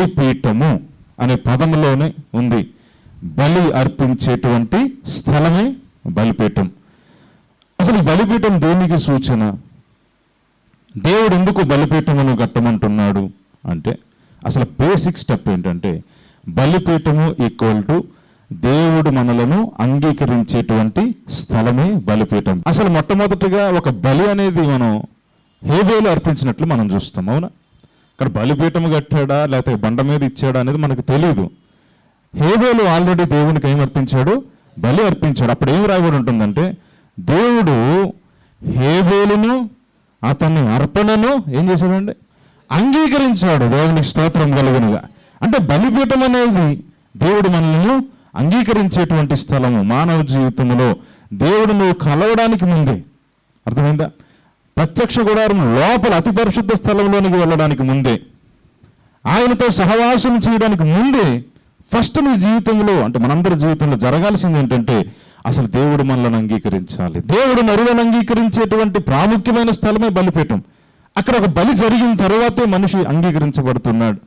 బలిపీఠము అనే పదంలోనే ఉంది. బలి అర్పించేటువంటి స్థలమే బలిపీఠం. అసలు ఈ బలిపీఠం దేనికి సూచన? దేవుడు ఎందుకు బలిపీఠమును కట్టమంటున్నాడు అంటే అసలు బేసిక్ స్టెప్ ఏంటంటే బలిపీఠము ఈక్వల్ టు దేవుడు మనలను అంగీకరించేటువంటి స్థలమే బలిపీఠం. అసలు మొట్టమొదటిగా ఒక బలి అనేది మనం హేబేలు అర్పించినట్లు మనం చూస్తాం. అవునా? ఇక్కడ బలిపీఠము కట్టాడా లేకపోతే బండ మీద ఇచ్చాడా అనేది మనకు తెలియదు. హేబేలు ఆల్రెడీ దేవునికి ఏం అర్పించాడు? బలి అర్పించాడు. అప్పుడు ఏం రాయబడి ఉంటుందంటే దేవుడు హేబేలును అతని అర్పణను ఏం చేశాడండి? అంగీకరించాడు. దేవునికి స్తోత్రం కలుగునుగా. అంటే బలిపీఠం అనేది దేవుడు మనల్ని అంగీకరించేటువంటి స్థలము. మానవ జీవితంలో దేవుడు నువ్వు కలవడానికి ముందే, అర్థమైందా? ప్రత్యక్ష గుడారం లోపల అతి పరిశుద్ధ స్థలంలోనికి వెళ్ళడానికి ముందే, ఆయనతో సహవాసం చేయడానికి ముందే ఫస్ట్ నీ జీవితంలో అంటే మనందరి జీవితంలో జరగాల్సింది ఏంటంటే అసలు దేవుడు మనల్ని అంగీకరించాలి. దేవుడు నరులను అంగీకరించేటువంటి ప్రాముఖ్యమైన స్థలమే బలిపీఠం. అక్కడ ఒక బలి జరిగిన తర్వాతే మనిషి అంగీకరించబడుతున్నాడు.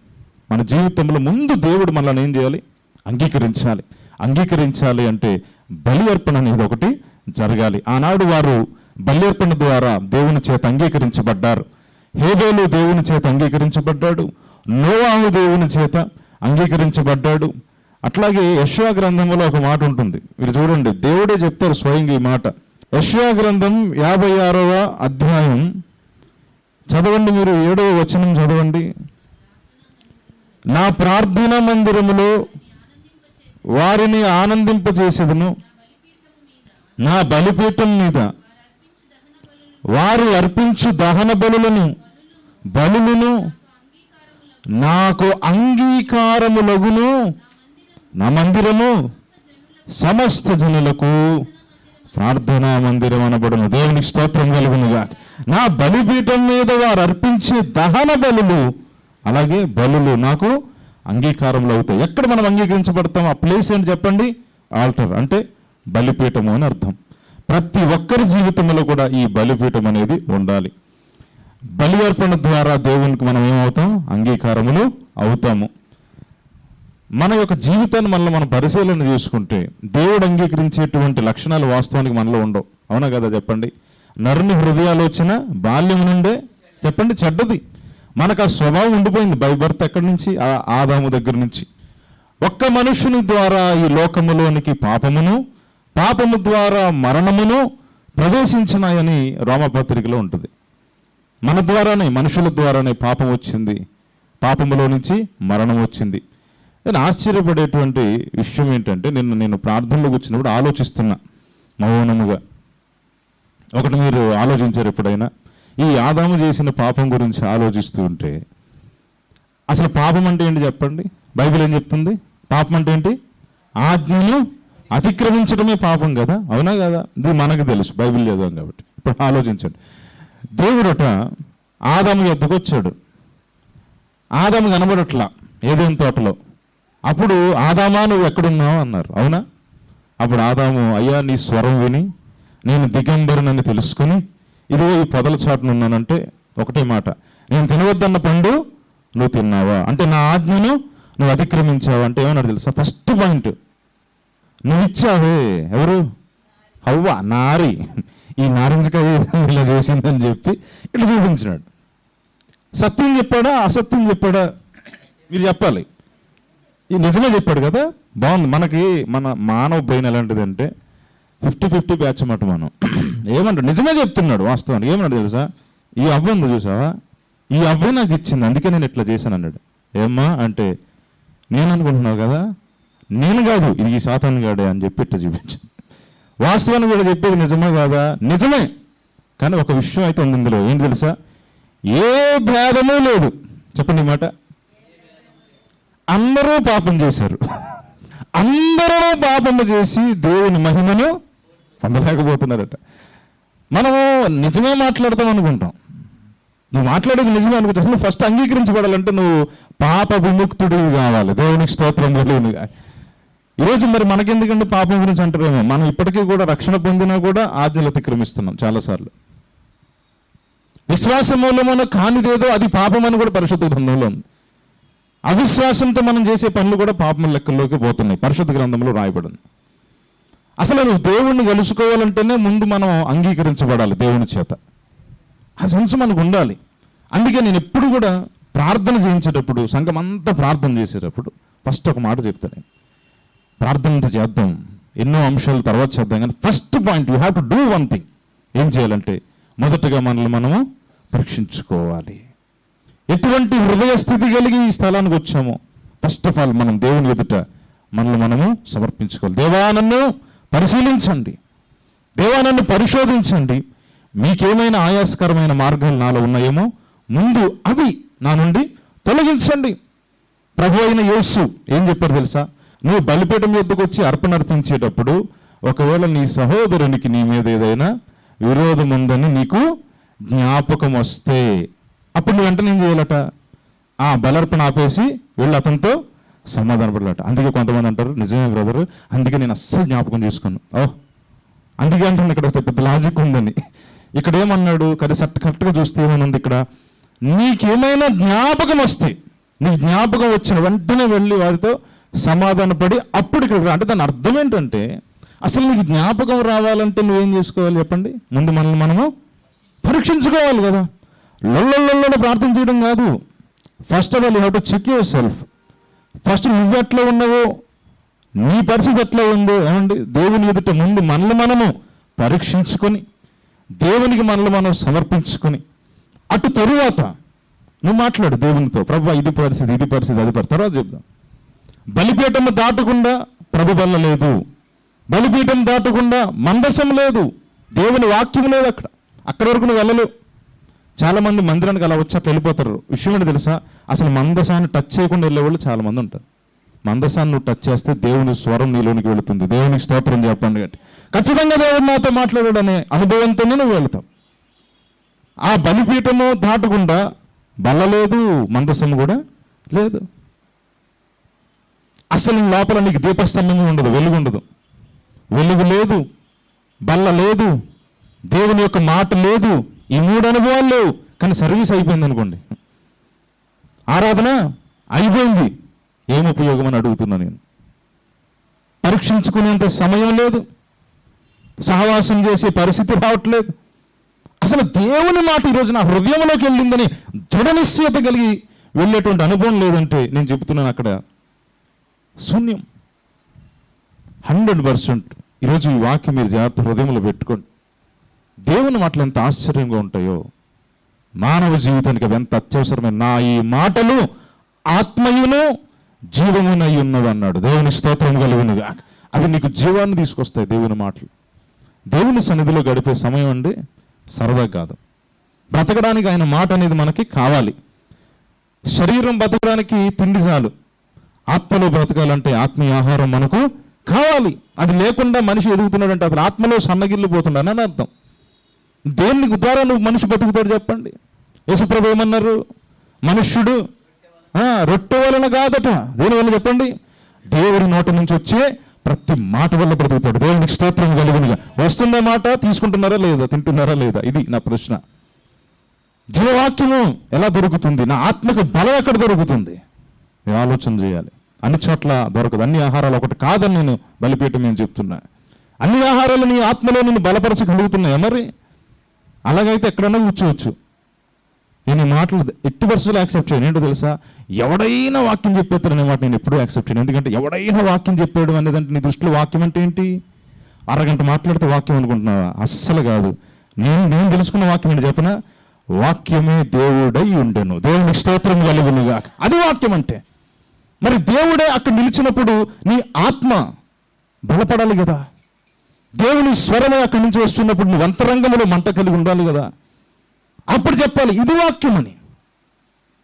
మన జీవితంలో ముందు దేవుడు మనల్ని ఏం చేయాలి? అంగీకరించాలి. అంగీకరించాలి అంటే బలి అర్పణ అనేది ఒకటి జరగాలి. ఆనాడు వారు బలి అర్పణ ద్వారా దేవుని చేత అంగీకరించబడ్డారు. హేబేలు దేవుని చేత అంగీకరించబడ్డాడు. నోవాహు దేవుని చేత అంగీకరించబడ్డాడు. అట్లాగే యెషయా గ్రంథంలో ఒక మాట ఉంటుంది. మీరు చూడండి, దేవుడే చెప్తారు స్వయంగా ఈ మాట. యెషయా గ్రంథం 56వ అధ్యాయం చదవండి. మీరు 7వ వచనం చదవండి. నా ప్రార్థనా మందిరములో వారిని ఆనందింపచేసేదను, నా బలిపీఠం మీద వారు అర్పించు దహన బలులను నాకు అంగీకారములగును, నా మందిరము సమస్త జనులకు ప్రార్థనా మందిరం అనబడును. దేవునికి స్తోత్రం కలుగునుగా. నా బలిపీఠం మీద వారు అర్పించే దహన బలులు అలాగే బలులు నాకు అంగీకారములు అవుతాయి. ఎక్కడ మనం అంగీకరించబడతాం? ఆ ప్లేస్ ఏంటి చెప్పండి? ఆల్టర్ అంటే బలిపీఠము అని అర్థం. ప్రతి ఒక్కరి జీవితంలో కూడా ఈ బలిపీఠం అనేది ఉండాలి. బలి అర్పణ ద్వారా దేవునికి మనం ఏమవుతాం? అంగీకారములు అవుతాము. మన యొక్క జీవితాన్ని మనం పరిశీలన చేసుకుంటే దేవుడు అంగీకరించేటువంటి లక్షణాలు వాస్తవానికి మనలో ఉండవు. అవునా కదా? చెప్పండి. నరుని హృదయాలోచన బాల్యం నుండే చెప్పండి చెడ్డది. మనకు ఆ స్వభావం ఉండిపోయింది బై బర్త్. ఎక్కడి నుంచి? ఆదాము దగ్గర నుంచి. ఒక్క మనుషుని ద్వారా ఈ లోకములోనికి పాపము ద్వారా మరణమును ప్రవేశించినాయని రోమపత్రికలో ఉంటుంది. మన ద్వారానే, మనుషుల ద్వారానే పాపం వచ్చింది, పాపములో నుంచి మరణం వచ్చింది. నేను ఆశ్చర్యపడేటువంటి విషయం ఏంటంటే నేను ప్రార్థనలో కూర్చున్నప్పుడు ఆలోచిస్తున్నా మౌనముగా. ఒకటి మీరు ఆలోచించారు ఎప్పుడైనా? ఈ ఆదాము చేసిన పాపం గురించి ఆలోచిస్తూ ఉంటే అసలు పాపం అంటే ఏంటి చెప్పండి? బైబిల్ ఏం చెప్తుంది? పాపం అంటే ఏంటి? ఆజ్ఞను అతిక్రమించడమే పాపం కదా. అవునా కదా? ఇది మనకు తెలుసు, బైబిల్ చదివాం కాబట్టి. ఇప్పుడు ఆలోచించండి. దేవుడట ఆదాము ఎద్దుకు వచ్చాడు. ఆదాము కనబడట్లా ఏదేని తోటలో. అప్పుడు ఆదామా నువ్వు ఎక్కడున్నావు అన్నారు. అవునా? అప్పుడు ఆదాము, అయ్యా నీ స్వరం విని నేను దిగంబరునని తెలుసుకుని ఇదిగో ఈ పొదల చాటునున్నానంటే ఒకటే మాట, నేను తినవద్దన్న పండు నువ్వు తిన్నావా అంటే నా ఆజ్ఞను నువ్వు అతిక్రమించావా అంటే ఏమన్నాడు తెలుసా? ఫస్ట్ పాయింట్, నువ్వు ఇచ్చావే. ఎవరు? హవ్వ, నారి. ఈ నారింజకాయ ఇలా చేసిందని చెప్పి ఇట్లా చూపించినాడు. సత్యం చెప్పాడా అసత్యం చెప్పాడా? మీరు చెప్పాలి. ఈ నిజమే చెప్పాడు కదా. బాగుంది. మన మానవ బ్రెయిన్ ఎలాంటిదంటే 50-50 బ్యాచ్ అన్నమాట. మనం ఏమంటాడు? నిజమే చెప్తున్నాడు వాస్తవానికి. ఏమన్నాడు తెలుసా? ఈ అవ్వ ఉంది చూసావా, ఈ అవ్వే నాకు ఇచ్చింది, అందుకే నేను ఇట్లా చేశాను అన్నాడు. ఏమ్మా అంటే నేను అనుకుంటున్నావు కదా, నేను కాదు, ఇది ఈ సాతాను గాడే అని చెప్పి ఇట్లా చూపించాను. వాస్తవాన్ని కూడా చెప్పేది నిజమే కాదా? నిజమే. కానీ ఒక విషయం అయితే ఉంది ఇందులో. ఏంటి తెలుసా? ఏ భేదమూ లేదు. చెప్పండి మాట. అందరూ పాపం చేశారు. అందరూ పాపము చేసి దేవుని మహిమను పొందలేకపోతున్నారట. మనము నిజమే మాట్లాడతాం అనుకుంటాం. నువ్వు మాట్లాడేది నిజమే అనుకుంటా. అసలు ఫస్ట్ అంగీకరించబడాలంటే నువ్వు పాప విముక్తుడివి కావాలి. దేవునికి స్తోత్రం కలుగునుగా. ఈరోజు మరి మనకెందుకంటే పాపం గురించి అంటారేమో. మనం ఇప్పటికీ కూడా రక్షణ పొందినా కూడా ఆజ్ఞలు అతిక్రమిస్తున్నాం చాలాసార్లు. విశ్వాస మూలమున కానిదేదో అది పాపం అని కూడా పరిశుద్ధ గ్రంథంలో ఉంది. అవిశ్వాసంతో మనం చేసే పనులు కూడా పాపం లెక్కల్లోకి పోతున్నాయి. పరిశుద్ధ గ్రంథంలో రాయబడింది. అసలు నువ్వు దేవుణ్ణి కలుసుకోవాలంటేనే ముందు మనం అంగీకరించబడాలి దేవుని చేత. ఆ సెన్స్ మనకు ఉండాలి. అందుకే నేను ఎప్పుడు కూడా ప్రార్థన చేయించేటప్పుడు, సంఘం అంతా ప్రార్థన చేసేటప్పుడు ఫస్ట్ ఒక మాట చెప్తాను. ప్రార్థన చేద్దాం, ఎన్నో అంశాలు తర్వాత చేద్దాం, కానీ first point you have to do one thing. ఏం చేయాలంటే మొదటగా మనల్ని మనము పరీక్షించుకోవాలి. ఎటువంటి హృదయ స్థితి కలిగి ఈ స్థలానికి వచ్చామో ఫస్ట్ ఆఫ్ ఆల్ మనం దేవుని ఎదుట మనల్ని మనము సమర్పించుకోవాలి. దేవా నన్ను పరిశీలించండి, దేవా నన్ను పరిశోధించండి, మీకేమైనా ఆయాసకరమైన మార్గాలు నాలో ఉన్నాయేమో ముందు అవి నా నుండి తొలగించండి. ప్రభు అయిన యేసు ఏం చెప్పారు తెలుసా? నువ్వు బలిపీఠం యొద్దకు వచ్చి అర్పణ అర్పించేటప్పుడు ఒకవేళ నీ సహోదరునికి నీ మీద ఏదైనా విరోధం ఉందని నీకు జ్ఞాపకం వస్తే అప్పుడు నువ్వు వెంటనే ఏం చేయాలట? ఆ బలర్పణ ఆపేసి వెళ్ళి అతనితో సమాధానపడాలట. అందుకే కొంతమంది అంటారు, నిజమే బ్రదర్, అందుకే నేను అస్సలు జ్ఞాపకం చేసుకున్నాను. అందుకే అంటున్నా, ఇక్కడ ఒక పెద్ద లాజిక్ ఉందని. ఇక్కడ ఏమన్నాడు? కరెక్ట్గా చూస్తే ఏమనుంది ఇక్కడ? నీకేమైనా జ్ఞాపకం వస్తే, నీ జ్ఞాపకం వచ్చిన వెంటనే వెళ్ళి వారితో సమాధానపడి అప్పుడు ఇక్కడ అంటే దాని అర్థం ఏంటంటే, అసలు నీకు జ్ఞాపకం రావాలంటే నువ్వేం చేసుకోవాలి చెప్పండి? ముందు మనల్ని మనము పరీక్షించుకోవాలి కదా. లొల్ల ప్రార్థన చేయడం కాదు. First of all you have to check yourself. First నువ్వు ఎట్లా ఉన్నావో, నీ పరిస్థితి ఎట్లా ఉందో ఏమండి దేవుని ఎదుట ముందు మనల్ని మనము పరీక్షించుకొని దేవునికి మనల్ని మనం సమర్పించుకొని అటు తరువాత నువ్వు మాట్లాడు దేవునితో, ప్రభు ఇది పరిస్థితి, ఇది పరిస్థితి, అది పరిస్థితి, తర్వాత చెప్దాం. బలిపీఠం దాటకుండా ప్రభు బల్ల లేదు, బలిపీఠం దాటకుండా మందసం లేదు, దేవుని వాక్యం లేదు. అక్కడ వరకు నువ్వు వెళ్ళలేవు. చాలామంది మందిరానికి అలా వచ్చి అట్లా వెళ్ళిపోతారు. విషయం ఏంటి తెలుసా? అసలు మందసాన్ని టచ్ చేయకుండా వెళ్ళేవాళ్ళు చాలామంది ఉంటారు. మందసాన్ని నువ్వు టచ్ చేస్తే దేవుని స్వరం నీలోనికి వెళుతుంది. దేవునికి స్తోత్రం చెప్పండి. కాబట్టి ఖచ్చితంగా దేవుడు నాతో మాట్లాడాడు అనే అనుభవంతోనే నువ్వు వెళ్తావు. ఆ బలిపీఠము దాటకుండా బల్ల లేదు, మందసం కూడా లేదు. అసలు లోపల నీకు దీపస్తంభం ఉండదు, వెలుగు ఉండదు. వెలుగు లేదు, బల్ల లేదు, దేవుని యొక్క మాట లేదు, ఈ 3 అనుభవాలు లేవు. కానీ సర్వీస్ అయిపోయింది అనుకోండి, ఆరాధన అయిపోయింది, ఏం ఉపయోగం అని అడుగుతున్నా నేను. పరీక్షించుకునేంత సమయం లేదు, సహవాసం చేసే పరిస్థితి రావట్లేదు. అసలు దేవుని మాట ఈరోజు నా హృదయంలోకి వెళ్ళిందని దృఢ నిశ్చయత కలిగి వెళ్ళేటువంటి అనుభవం లేదంటే నేను చెబుతున్నాను అక్కడ శూన్యం. 100%. ఈరోజు ఈ వాక్యం మీరు జాగ్రత్త హృదయంలో పెట్టుకోండి. దేవుని మాటలు ఎంత ఆశ్చర్యంగా ఉంటాయో, మానవ జీవితానికి అవి ఎంత అత్యవసరమైన. నా ఈ మాటలు ఆత్మయును జీవమునై ఉన్నవి అన్నాడు. దేవుని స్తోత్రం కలుగునుగా. అవి నీకు జీవాన్ని తీసుకొస్తాయి. దేవుని మాటలు దేవుని సన్నిధిలో గడిపే సమయం అండి సరదా కాదు. బ్రతకడానికి ఆయన మాట అనేది మనకి కావాలి. శరీరం బ్రతకడానికి తిండి చాలు, ఆత్మలో బ్రతకాలంటే ఆత్మీయ ఆహారం మనకు కావాలి. అది లేకుండా మనిషి ఎదుగుతున్నాడంటే అసలు ఆత్మలో సన్నగిల్లిపోతున్నాడు అని అర్థం. దేని ద్వారా నువ్వు మనిషి బతుకుతాడు చెప్పండి? యేసుప్రభు ఏమన్నారు? మనుష్యుడు రొట్టె వలన కాదట. దేని వల్ల చెప్పండి? దేవుడి నోట నుంచి వచ్చే ప్రతి మాట వల్ల బ్రతుకుతాడు. దేవునికి స్తోత్రం కలుగునుగా. వస్తుందా మాట? తీసుకుంటున్నారా లేదా? తింటున్నారా లేదా? ఇది నా ప్రశ్న. జీవవాక్యము ఎలా దొరుకుతుంది? నా ఆత్మకు బలం ఎక్కడ దొరుకుతుంది? మీరు ఆలోచన చేయాలి. అన్ని చోట్ల దొరకదు. అన్ని ఆహారాలు ఒకటి కాదని నేను బలిపీఠం నేను చెప్తున్నా. అన్ని ఆహారాలు నీ ఆత్మలో నిన్ను బలపరచగలుగుతున్నాయా? మరి అలాగైతే ఎక్కడన్నా కూర్చోవచ్చు. నేను మాటలు ఎట్టి పరిస్థితులు యాక్సెప్ట్ చేయను. ఏంటో తెలుసా? ఎవడైనా వాక్యం చెప్పేస్తారనే మాట నేను ఎప్పుడూ యాక్సెప్ట్ చేయను. ఎందుకంటే ఎవడైనా వాక్యం చెప్పాడు అనేదంటే నీ దృష్టిలో వాక్యం అంటే ఏంటి? అరగంట మాట్లాడితే వాక్యం అనుకుంటున్నావా? అస్సలు కాదు. నేను తెలుసుకున్న వాక్యం ఏంటి చెప్పనా? వాక్యమే దేవుడై ఉండెను. దేవుని స్తోత్రం కలుగునుగా. అది వాక్యం అంటే. మరి దేవుడే అక్కడ నిలిచినప్పుడు నీ ఆత్మ బలపడాలి కదా. దేవుని స్వరమే అక్కడి నుంచి వస్తున్నప్పుడు నువ్వు అంతరంగంలో మంట కలిగి ఉండాలి కదా. అప్పుడు చెప్పాలి ఇది వాక్యం అని.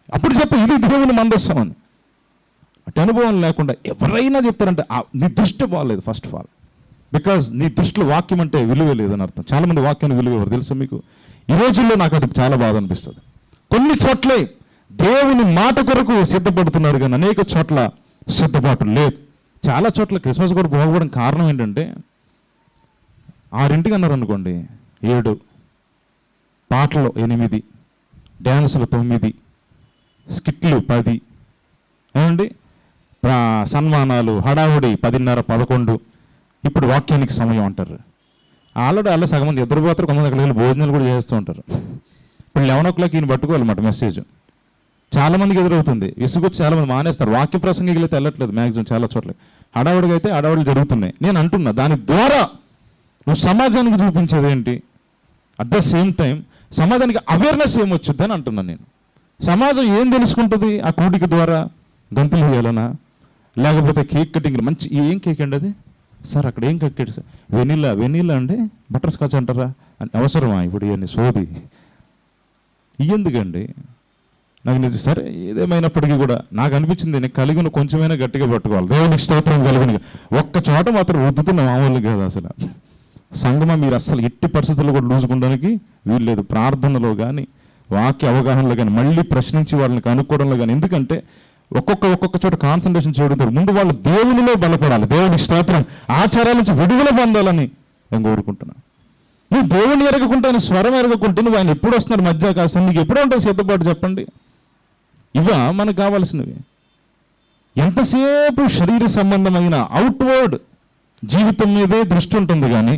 అప్పుడు చెప్పాలి ఇది దేవుని మందస్సం అని. అటు అనుభవం లేకుండా ఎవరైనా చెప్తారంటే నీ దృష్టి బాగాలేదు. ఫస్ట్ ఆఫ్ ఆల్ బికాజ్ నీ దృష్టిలో వాక్యం అంటే విలువ లేదని అర్థం. చాలామంది వాక్యాన్ని విలువ ఎవరు తెలుసా మీకు? ఈ రోజుల్లో నాకు అది చాలా బాధ అనిపిస్తుంది. కొన్ని చోట్లే దేవుని మాట కొరకు సిద్ధపడుతున్నారు కానీ అనేక చోట్ల సిద్ధపాటు లేదు. చాలా చోట్ల క్రిస్మస్ కొరకు పోకపోవడం కారణం ఏంటంటే 6 అన్నారు అనుకోండి, 7, పాటలు 8, డ్యాన్సులు 9, స్కిట్లు 10, ఏమండి సన్మానాలు, హడావుడి, 10:30, 11 ఇప్పుడు వాక్యానికి సమయం అంటారు. ఆల్రెడీ అలా సగం మంది ఎదురుపోతారు, కొంతమంది అక్కడ వెళ్ళి భోజనాలు కూడా చేస్తూ ఉంటారు. ఇప్పుడు 11 ఈయన పట్టుకోవాలన్నమాట మెసేజ్. చాలామందికి ఎదురవుతుంది, విసుగొచ్చి చాలామంది మానేస్తారు. వాక్య ప్రసంగికులు అయితే వెళ్ళట్లేదు మ్యాక్సిమం చాలా చోట్ల. హడావుడిగా అయితే హడావుడిలు జరుగుతున్నాయి. నేను అంటున్నా, దాని ద్వారా నువ్వు సమాజానికి చూపించేది ఏంటి? అట్ ద సేమ్ టైం సమాజానికి అవేర్నెస్ ఏమొచ్చుద్ది అని అంటున్నాను నేను. సమాజం ఏం తెలుసుకుంటుంది ఆ కూడిక ద్వారా? గంతులు వేయాలనా, లేకపోతే కేక్ కటింగ్? మంచి ఏం కేక్ అండి అది సార్? అక్కడ ఏం కేక్ సార్? వెనీలా అండి, బటర్ స్కాచ్ అంటారా అని. అవసరమా ఇప్పుడు ఇవన్నీ సోది? ఎందుకండి? నాకు నిజం సరే, ఏదేమైనప్పటికీ కూడా నాకు అనిపించింది, నేను కలిగిన కొంచెమైనా గట్టిగా పట్టుకోవాలి. దేవునికి స్తోత్రం కలిగిన ఒక్క చోట మాత్రం రుద్దుతున్న మామూలు కాదు అసలు. సంగమా, మీరు అస్సలు ఎట్టి పరిస్థితుల్లో కూడా లూజుకోవడానికి వీల్లేదు. ప్రార్థనలో కానీ, వాక్య అవగాహనలో కానీ, మళ్ళీ ప్రశ్నించి వాళ్ళని కనుక్కోవడంలో కానీ. ఎందుకంటే ఒక్కొక్క చోట కాన్సన్ట్రేషన్ చేయడం, ముందు వాళ్ళు దేవునిలో బలపడాలి. దేవునికి స్తోత్రం. ఆచారాల నుంచి విడుదల పొందాలని నేను కోరుకుంటున్నాను. నువ్వు దేవుని ఎరగకుంటే, ఆయన స్వరం ఎరగకుంటే, నువ్వు ఆయన ఎప్పుడు వస్తున్నారు మధ్యాకాశం, నీకు ఎప్పుడు ఉంటుంది సిద్ధపాటు చెప్పండి? ఇవా మనకు కావాల్సినవి. ఎంతసేపు శరీర సంబంధమైన అవుట్వర్డ్ జీవితం మీదే దృష్టి ఉంటుంది, కానీ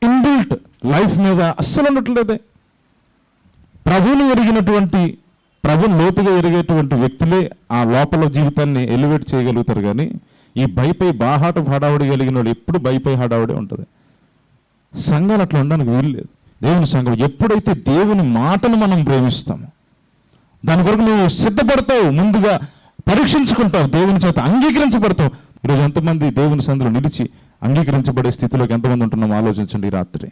ఇన్బిల్ట్ లైఫ్ మీద అస్సలు ఉండట్లేదే. ప్రభువుని ఎరిగినటువంటి, ప్రభుని లోతుగా ఎరిగేటువంటి వ్యక్తులే ఆ లోపల జీవితాన్ని ఎలివేట్ చేయగలుగుతారు. కానీ ఈ బైపై బాహాట హడావుడి కలిగిన వాడు ఎప్పుడు బైపై హడావుడే ఉంటుంది. సంఘాలు అట్లా ఉండడానికి వీల్లేదు. దేవుని సంఘం ఎప్పుడైతే దేవుని మాటను మనం ప్రేమిస్తామో, దాని కొరకు నువ్వు సిద్ధపడతావు, ముందుగా పరీక్షించుకుంటావు, దేవుని చేత అంగీకరించబడతావు. ఈరోజు ఎంతమంది దేవుని సందులో నిలిచి అంగీకరించబడే స్థితిలోకి ఎంతమంది ఉంటున్నామో ఆలోచించండి. ఈ రాత్రి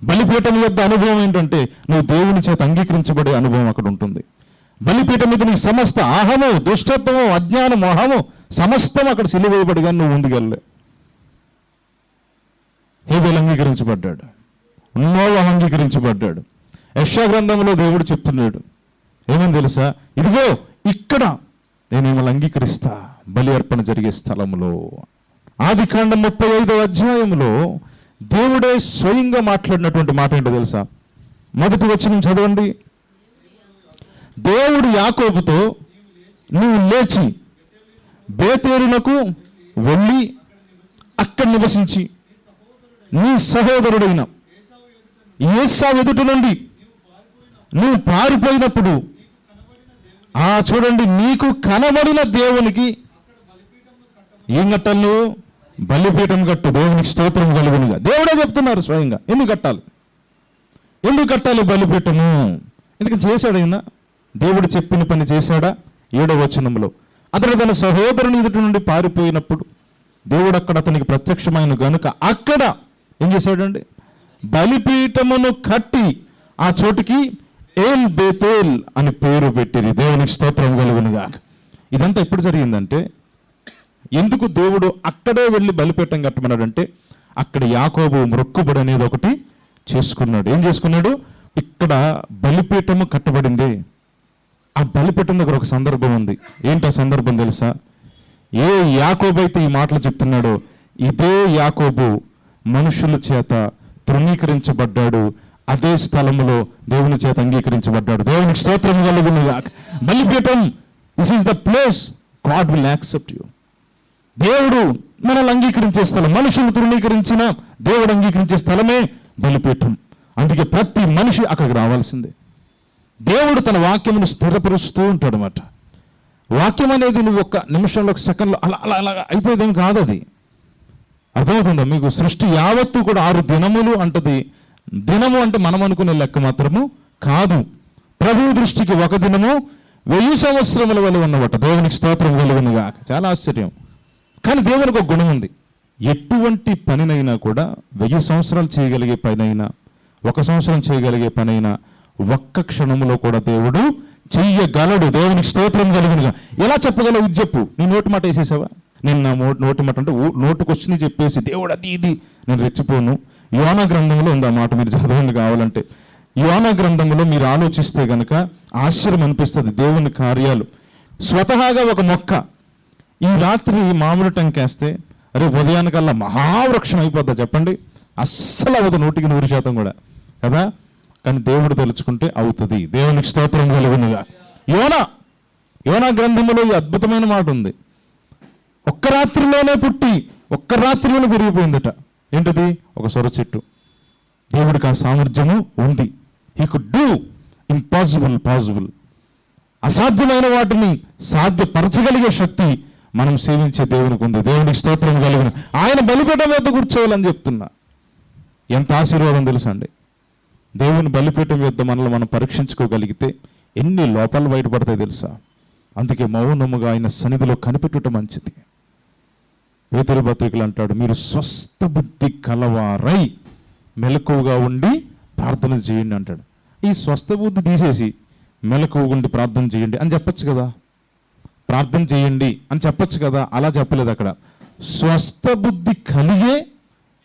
బలిపీఠం యొక్క అనుభవం ఏంటంటే, నువ్వు దేవుని చేత అంగీకరించబడే అనుభవం అక్కడ ఉంటుంది. బలిపీఠం మీద నీ సమస్త అహము, దుష్టత్వము, అజ్ఞానం, మొహము సమస్తం అక్కడ సిలువేయబడి కానీ నువ్వు ముందుకెళ్ళే. హేబేలు అంగీకరించబడ్డాడు, నోవహు అంగీకరించబడ్డాడు. యెషయా గ్రంథంలో దేవుడు చెప్తున్నాడు ఏమని తెలుసా? ఇదిగో ఇక్కడ నేను మిమ్మల్ని అంగీకరిస్తా బలి అర్పణ జరిగే స్థలంలో. ఆదికాండం 35వ అధ్యాయంలో దేవుడే స్వయంగా మాట్లాడినటువంటి మాట ఏంటో తెలుసా? మొదటి వచనం చదవండి. దేవుడు యాకోబుతో, నీవు లేచి బేతేలునకు వెళ్ళి అక్కడ నివసించి నీ సహోదరుడైన ఏశావు ఎదుట నుండి నువ్వు పారిపోయినప్పుడు, చూడండి, నీకు కనబడిన దేవునికి ఏం కట్టాలి? నువ్వు బలిపీఠం కట్టు. దేవునికి స్తోత్రం కలుగునుగా. దేవుడే చెప్తున్నారు స్వయంగా. ఎందుకు కట్టాలి బలిపీఠము? ఎందుకంటే చేశాడు ఆయన. దేవుడు చెప్పిన పని చేశాడా? 7వ వచనంలో అతడు తన సహోదరుని ఎదుటి నుండి పారిపోయినప్పుడు దేవుడు అక్కడ అతనికి ప్రత్యక్షమైన గనుక అక్కడ ఏం చేశాడండి? బలిపీఠమును కట్టి ఆ చోటుకి ఏల్ బేతేల్ అని పేరు పెట్టిరి. దేవునికి స్తోత్రం కలుగునుగా. ఇదంతా ఎప్పుడు జరిగిందంటే, ఎందుకు దేవుడు అక్కడే వెళ్ళి బలిపీఠం కట్టమన్నాడంటే, అక్కడ యాకోబు మొక్కుబడి అనేది ఒకటి చేసుకున్నాడు. ఏం చేసుకున్నాడు? ఇక్కడ బలిపీఠము కట్టబడింది. ఆ బలిపీఠం దగ్గర ఒక సందర్భం ఉంది. ఏంటి ఆ సందర్భం తెలుసా? ఏ యాకోబు అయితే ఈ మాటలు చెప్తున్నాడో, ఇదే యాకోబు మనుషుల చేత తృణీకరించబడ్డాడు. అదే స్థలములో దేవుని చేత అంగీకరించబడ్డాడు. దేవునికి స్తోత్రం కలుగునుగా. బలిపీఠం, this is the place God will accept you. దేవుడు మనల్ని అంగీకరించే స్థలం. మనుషులు తృణీకరించిన దేవుడు అంగీకరించే స్థలమే బలిపీఠం. అందుకే ప్రతి మనిషి అక్కడికి రావాల్సిందే. దేవుడు తన వాక్యమును స్థిరపరుస్తూ ఉంటాడు అన్నమాట. వాక్యం అనేది నువ్వు ఒక్క నిమిషంలో, ఒక సెకండ్లో అలా అయిపోయేదేం కాదు. అది అర్థమవుతుందా మీకు? సృష్టి యావత్తు కూడా 6 దినములు అంటది. దినము అంటే మనం అనుకునే లెక్క మాత్రము కాదు. ప్రభువు దృష్టికి 1 దినము 1000 సంవత్సరముల వలె ఉన్నవట. దేవునికి స్తోత్రం కలుగునుగా. చాలా ఆశ్చర్యం. కానీ దేవునికి ఒక గుణం ఉంది. ఎటువంటి పనినైనా కూడా 1000 సంవత్సరాలు చేయగలిగే పనైనా, 1 సంవత్సరం చేయగలిగే పనైనా ఒక్క క్షణములో కూడా దేవుడు చెయ్యగలడు. దేవునికి స్తోత్రం కలుగునుగా. ఎలా చెప్పగలవు? ఇది చెప్పు. నీ నోటి మాట వేసేసావా? నేను నా నోటి మాట అంటే నోటుకొచ్చి చెప్పేసి దేవుడు అది ఇది నేను రెచ్చిపోను. యోనా గ్రంథంలో ఉంది ఆ మాట, మీరు చదవండి కావాలంటే. యోనా గ్రంథంలో మీరు ఆలోచిస్తే గనక ఆశ్చర్యం అనిపిస్తుంది. దేవుని కార్యాలు స్వతహాగా ఒక మొక్క ఈ రాత్రి మామిడి టంకేస్తే రేపు ఉదయానికల్లా మహావృక్షం అయిపోద్దా చెప్పండి? అస్సలు అవ్వదు, 100% కూడా కదా. కానీ దేవుడు తలుచుకుంటే అవుతుంది. దేవునికి స్తోత్రం కలుగునుగా. యోనా యోనా గ్రంథములో ఈ అద్భుతమైన మాట ఉంది. ఒక్క రాత్రిలోనే పుట్టి ఒక్క రాత్రిలోనే పెరిగిపోయిందట. ఏంటది? ఒక సొర చెట్టు. దేవుడికి ఆ సామర్థ్యము ఉంది. He could do impossible possible. అసాధ్యమైన వాటిని సాధ్యపరచగలిగే శక్తి మనం సేవించే దేవునికి ఉంది. దేవునికి స్తోత్రం కలిగిన ఆయన బలిపీఠం మీద కూర్చోవాలని చెప్తున్నా. ఎంత ఆశీర్వాదం తెలుసా అండి? దేవుని బలిపీఠం యొద్ద మనల్ని మనం పరీక్షించుకోగలిగితే ఎన్ని లోపాలు బయటపడతాయి తెలుసా? అందుకే మౌనముగా ఆయన సన్నిధిలో కనిపెట్టడం మంచిది. పేతురు పత్రికలు అంటాడు, మీరు స్వస్థ బుద్ధి కలవారై మెలకువగా ఉండి ప్రార్థన చేయండి అంటాడు. ఈ స్వస్థ బుద్ధి తీసేసి మెలకువగా ఉండి ప్రార్థన చేయండి అని చెప్పచ్చు కదా. ప్రార్థన చేయండి అని చెప్పచ్చు కదా. అలా చెప్పలేదు అక్కడ. స్వస్థ బుద్ధి కలిగే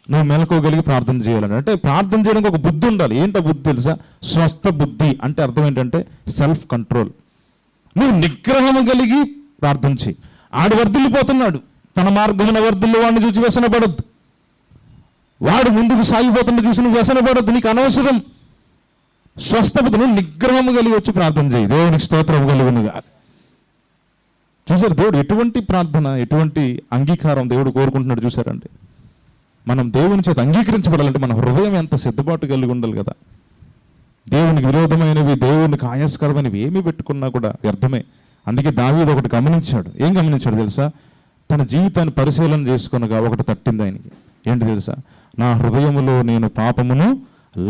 నువ్వు మెలకువగలిగి ప్రార్థన చేయాలని. అంటే ప్రార్థన చేయడానికి ఒక బుద్ధి ఉండాలి. ఏంటో బుద్ధి తెలుసా? స్వస్థ బుద్ధి అంటే అర్థం ఏంటంటే సెల్ఫ్ కంట్రోల్. నువ్వు నిగ్రహం కలిగి ప్రార్థన చేయి. ఆడు వర్ధిల్లిపోతున్నాడు, తన మార్గమున వర్ధిల్లు వాడిని చూసి వ్యసనపడద్దు. వాడు ముందుకు సాగిపోతుంటే చూసి నువ్వు వ్యసనపడద్దు, నీకు అనవసరం. స్వస్థ బుద్ధి, నువ్వు నిగ్రహం కలిగి వచ్చి ప్రార్థన చేయి. దేవునికి స్తోత్రం కలుగునుగా. చూసారు దేవుడు ఎటువంటి ప్రార్థన, ఎటువంటి అంగీకారం దేవుడు కోరుకుంటున్నాడు చూసారంటే. మనం దేవుని చేత అంగీకరించబడాలంటే మన హృదయం ఎంత సిద్ధపాటు కలిగి ఉండాలి కదా. దేవునికి విరోధమైనవి, దేవునికి ఆయాస్కరమైనవి ఏమి పెట్టుకున్నా కూడా వ్యర్థమే. అందుకే దావీదు ఒకటి గమనించాడు. ఏం గమనించాడు తెలుసా? తన జీవితాన్ని పరిశీలన చేసుకునగా ఒకటి తట్టింది ఆయనకి. ఏంటి తెలుసా? నా హృదయములో నేను పాపమును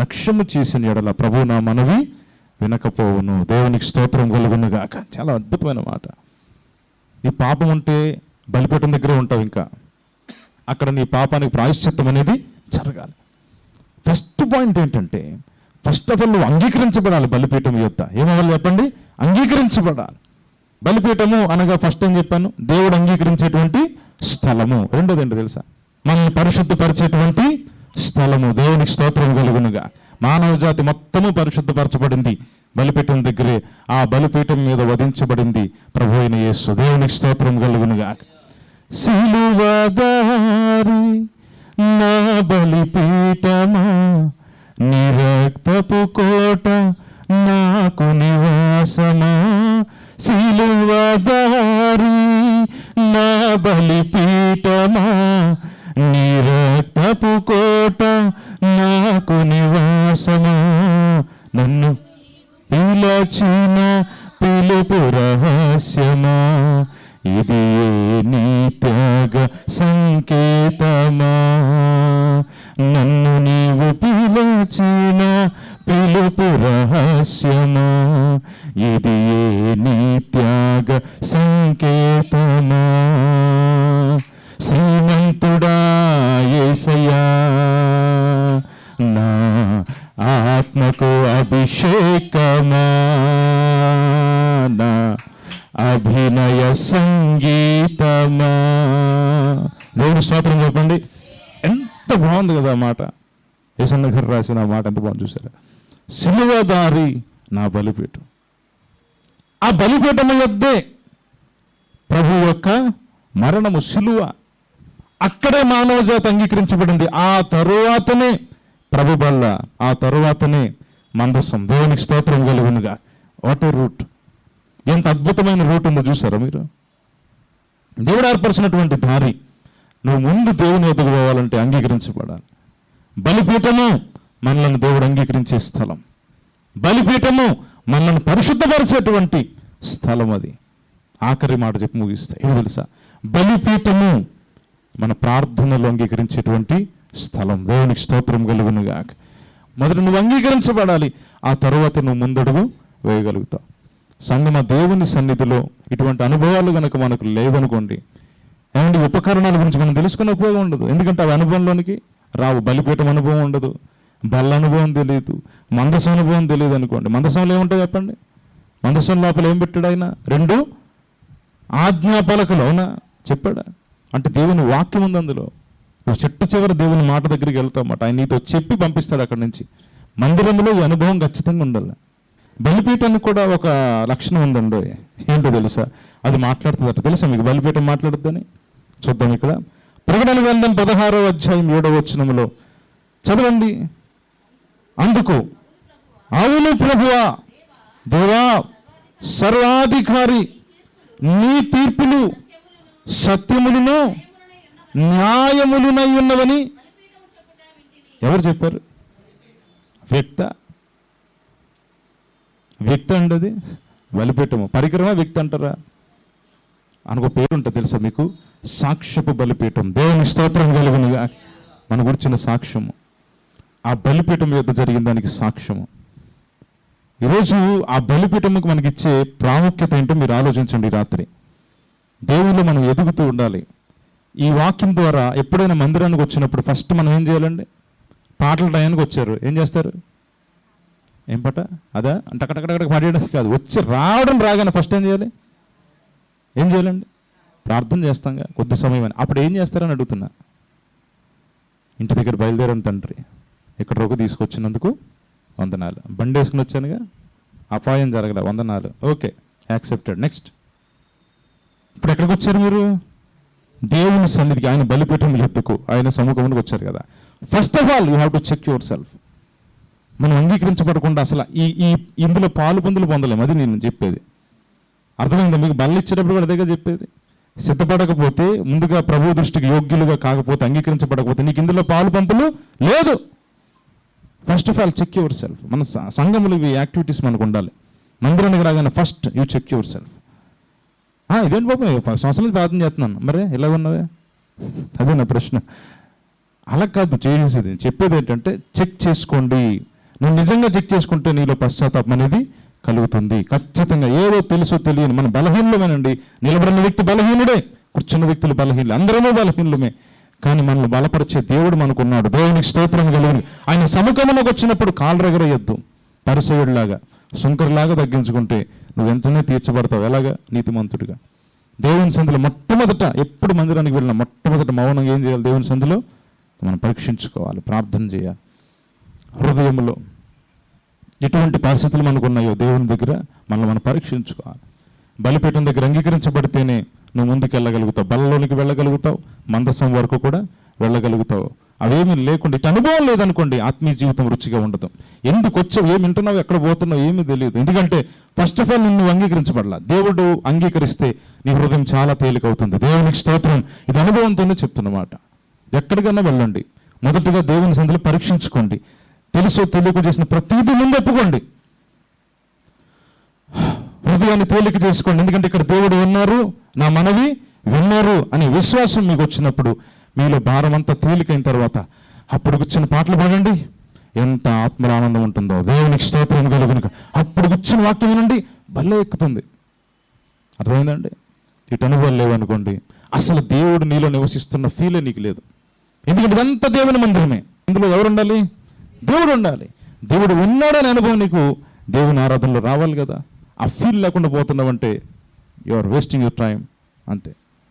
లక్ష్యము చేసిన ఎడల ప్రభు నా మనవి వినకపోవును. దేవునికి స్తోత్రం కలుగునుగాక. చాలా అద్భుతమైన మాట. ఈ పాపం ఉంటే బలిపీఠం దగ్గరే ఉంటావు. ఇంకా అక్కడ నీ పాపానికి ప్రాయశ్చిత్తం అనేది జరగాలి. ఫస్ట్ పాయింట్ ఏంటంటే, ఫస్ట్ ఆఫ్ ఆల్ నువ్వు అంగీకరించబడాలి బలిపీఠం యొద్ద. ఏమవ్వాలి చెప్పండి? అంగీకరించబడాలి. బలిపీఠము అనగా ఫస్ట్ ఏం చెప్పాను? దేవుడు అంగీకరించేటువంటి స్థలము. రెండోది ఏంటో తెలుసా? మనల్ని పరిశుద్ధపరిచేటువంటి స్థలము. దేవునికి స్తోత్రం కలుగునుగా. మానవ జాతి మొత్తము పరిశుద్ధపరచబడింది బలిపీఠం దగ్గరే. ఆ బలిపీఠం మీద వధించబడింది ప్రభు అయిన యేసు. దేవునికి స్తోత్రం కలుగునుగా. సిలువదారి నా బలిపీఠమా, నీ రక్తపు కోట నాకు నివాసమా. సిలువదారి నా బలిపీఠమా, నీ రక్తపు కోట నాకు నివాసమా. నన్ను పిలచిన పిలుపు రహస్యమా, ఇది నీ త్యాగ సంకేతమా. నన్ను నీవు పిలచిన పిలుపు రహస్యమా, ఇది నీ త్యాగ సంకేతమా. శ్రీమంతుడా యేసయ్యా, నా ఆత్మకు అభిషేకమా, నా అభినయ సంగీతమా. దేవుని స్తోత్రం చెప్పండి. ఎంత బాగుంది కదా ఆ మాట. యేసన్న గారు రాసిన మాట ఎంత బాగుంది చూసారా? సిలువదారి నా బలిపీఠం. ఆ బలిపీఠం యొద్దే ప్రభు యొక్క మరణము, సిలువ. అక్కడే మానవ జాతి అంగీకరించబడింది. ఆ తరువాతనే ప్రభు బల్ల, ఆ తరువాతనే మందసం. దేవునికి స్తోత్రం కలుగునుగా. What a route! ఎంత అద్భుతమైన రూట్ ఉందో చూసారా మీరు? దేవుడు ఏర్పరిచినటువంటి దారి. నువ్వు ముందు దేవుని వద్దకు పోవాలంటే అంగీకరించబడాలి. బలిపీఠము మనల్ని దేవుడు అంగీకరించే స్థలం. బలిపీఠము మనల్ని పరిశుద్ధపరిచేటువంటి స్థలం. అది ఆఖరి మాట చెప్పి ముగిస్తాయి. ఏమి తెలుసా? బలిపీఠము మన ప్రార్థనలు అంగీకరించేటువంటి స్థలం. దేవునికి స్తోత్రం కలుగునుగా. మొదట నువ్వు అంగీకరించబడాలి, ఆ తరువాత నువ్వు ముందడుగు వేయగలుగుతావు. సంగమ దేవుని సన్నిధిలో ఇటువంటి అనుభవాలు కనుక మనకు లేదనుకోండి, ఏమంటే ఉపకరణాల గురించి మనం తెలుసుకునే ఉపయోగం ఉండదు. ఎందుకంటే అవి అనుభవంలోనికి రావు. బలిపీఠం అనుభవం ఉండదు, బల్ల అనుభవం తెలియదు, మందసం అనుభవం తెలియదు అనుకోండి. మందసంలో ఏముంటాయి చెప్పండి? మందసం లోపల ఏం పెట్టాడు ఆయన? 2 ఆజ్ఞాపలకలు. అవునా? చెప్పాడా? అంటే దేవుని వాక్యం ఉంది అందులో. నువ్వు చెట్టు చివరి దేవుని మాట దగ్గరికి వెళ్తామట. ఆయన నీతో చెప్పి పంపిస్తాడు అక్కడి నుంచి. మందిరంలో ఈ అనుభవం ఖచ్చితంగా ఉండాలి. బలిపీఠానికి కూడా ఒక లక్షణం ఉందండి. ఏంటో తెలుసా? అది మాట్లాడుతుందట. తెలుసా మీకు బలిపీఠం మాట్లాడుద్దని? చూద్దాం ఇక్కడ. ప్రకటన గ్రంథం 16వ అధ్యాయం 7వ వచనములో చదవండి. అందుకు అవును ప్రభువా, దేవా, సర్వాధికారి నీ తీర్పులు సత్యములను న్యాయములునై ఉన్నవని ఎవరు చెప్పారు? వ్యక్తి అండి అది. బలిపీఠము పరికరమా వ్యక్తి అంటారా? అనుకో పేరు ఉంటుంది తెలుసా మీకు? సాక్ష్యపు బలిపీఠం. దేవుని స్తోత్రం కలుగునుగా. మన గురించిన సాక్ష్యము ఆ బలిపీఠం మీద జరిగిన దానికి సాక్ష్యము. ఈరోజు ఆ బలిపీఠముకు మనకి ఇచ్చే ప్రాముఖ్యత ఏంటో మీరు ఆలోచించండి. రాత్రి దేవుళ్ళు మనం ఎదుగుతూ ఉండాలి. ఈ వాక్యం ద్వారా ఎప్పుడైనా మందిరానికి వచ్చినప్పుడు ఫస్ట్ మనం ఏం చేయాలండి? పాటల టయానికి వచ్చారు, ఏం చేస్తారు? ఏం పాట అదా అంటే అక్కడక్కడక్కడ పాడేయడం కాదు, వచ్చి రాగానే ఫస్ట్ ఏం చేయాలండి? ప్రార్థన చేస్తాంగా కొద్ది సమయం అని. అప్పుడు ఏం చేస్తారని అడుగుతున్నా. ఇంటి దగ్గర బయలుదేరాను తండ్రి, ఇక్కడ రోగు తీసుకొచ్చినందుకు వందనాలు. బండి వేసుకుని వచ్చానుగా, అపాయం జరగలే, వందనాలు, ఓకే, యాక్సెప్టెడ్, నెక్స్ట్. ఇప్పుడు ఎక్కడికి వచ్చారు మీరు? దేవుని సన్నిధికి, ఆయన బలిపీఠం ఎత్తుకు, ఆయన సముఖమునికి వచ్చారు కదా. First of all you have to check yourself. మనం అంగీకరించబడకుండా అసలు ఇందులో పాలు పొందులు పొందలేము. అది నేను చెప్పేది అర్థమైందా మీకు? బల్ల ఇచ్చేటప్పుడు కూడా అదేగా చెప్పేది. సిద్ధపడకపోతే, ముందుగా ప్రభు దృష్టికి యోగ్యులుగా కాకపోతే, అంగీకరించబడకపోతే నీకు ఇందులో పాలు పంపులు లేదు. First of all check yourself. మన సంఘములు ఇవి యాక్టివిటీస్ మనకు ఉండాలి. మందిరానికి రాగానే first you check yourself. ఇదేంటి బాబు 5 సంవత్సరాలు ప్రార్థన చేస్తున్నాను, మరే ఎలా ఉన్నావే? అదే నా ప్రశ్న. అలా కాదు చేసేది. చెప్పేది ఏంటంటే చెక్ చేసుకోండి. నువ్వు నిజంగా చెక్ చేసుకుంటే నీలో పశ్చాత్తాపం అనేది కలుగుతుంది ఖచ్చితంగా. ఏదో తెలుసో తెలియని మన బలహీనమేనండి. నిలబడిన వ్యక్తి బలహీనుడే, కూర్చున్న వ్యక్తులు బలహీనులు, అందరమూ బలహీనులమే. కానీ మనల్ని బలపరిచే దేవుడు మనకున్నాడు. దేవునికి స్తోత్రం కలుగును. ఆయన సముఖమునకు వచ్చినప్పుడు కాలు రెగరేయొద్దు. పరిసయుడిలాగా, సుంకరిలాగా తగ్గించుకుంటే నువ్వు ఎంతనే తీర్చబడతావు. ఎలాగా? నీతిమంతుడిగా. దేవుని సంధిలో మొట్టమొదట, ఎప్పుడు మందిరానికి వెళ్ళినా మొట్టమొదట మౌనంగా ఏం చేయాలి? దేవుని సంధిలో మనం పరీక్షించుకోవాలి, ప్రార్థన చేయాలి. హృదయంలో ఎటువంటి పరిస్థితులు మనకు ఉన్నాయో దేవుని దగ్గర మనం పరీక్షించుకోవాలి. బలిపీఠం దగ్గర అంగీకరించబడితేనే నువ్వు ముందుకు వెళ్ళగలుగుతావు, బలలోనికి వెళ్ళగలుగుతావు, మందసం వరకు కూడా వెళ్ళగలుగుతావు. అవేమీ లేకుండా, ఇటు అనుభవం లేదనుకోండి, ఆత్మీయ జీవితం రుచిగా ఉండదు. ఎందుకు వచ్చావు, ఏమి వింటున్నావు, ఎక్కడ పోతున్నావు ఏమీ తెలియదు. ఎందుకంటే ఫస్ట్ ఆఫ్ ఆల్ నువ్వు అంగీకరించబడలా. దేవుడు అంగీకరిస్తే నీ హృదయం చాలా తేలికవుతుంది. దేవునికి స్తోత్రం. ఇది అనుభవంతోనే చెప్తున్నమాట. ఎక్కడికైనా వెళ్ళండి, మొదటిగా దేవుని సంధిలో పరీక్షించుకోండి. తెలుసో తెలియక చేసిన ప్రతిదీ ముందు ఒప్పుకోండి. హృదయాన్ని తేలిక చేసుకోండి. ఎందుకంటే ఇక్కడ దేవుడు ఉన్నారు, నా మనవి విన్నారు అనే విశ్వాసం మీకు వచ్చినప్పుడు మీలో భారం అంతా తేలికైన తర్వాత అప్పుడు కూర్చుని పాటలు పాడండి. ఎంత ఆత్మల ఆనందం ఉంటుందో. దేవునికి స్తోత్రం కలుగును. అప్పుడు కూర్చుని వాక్యం వినండి, భలే ఎక్కుతుంది. అర్థమైందండి? ఇటు అనుభవాలు లేవనుకోండి, అసలు దేవుడు నీలో నివసిస్తున్న ఫీలే నీకు లేదు. ఎందుకంటే ఇదంతా దేవుని మందిరమే. ఇందులో ఎవరు ఉండాలి? దేవుడు ఉండాలి. దేవుడు ఉన్నాడనే అనుభవం నీకు దేవుని ఆరాధనలో రావాలి కదా. ఆ ఫీల్ లేకుండా పోతున్నావంటే you are wasting your time, అంతే.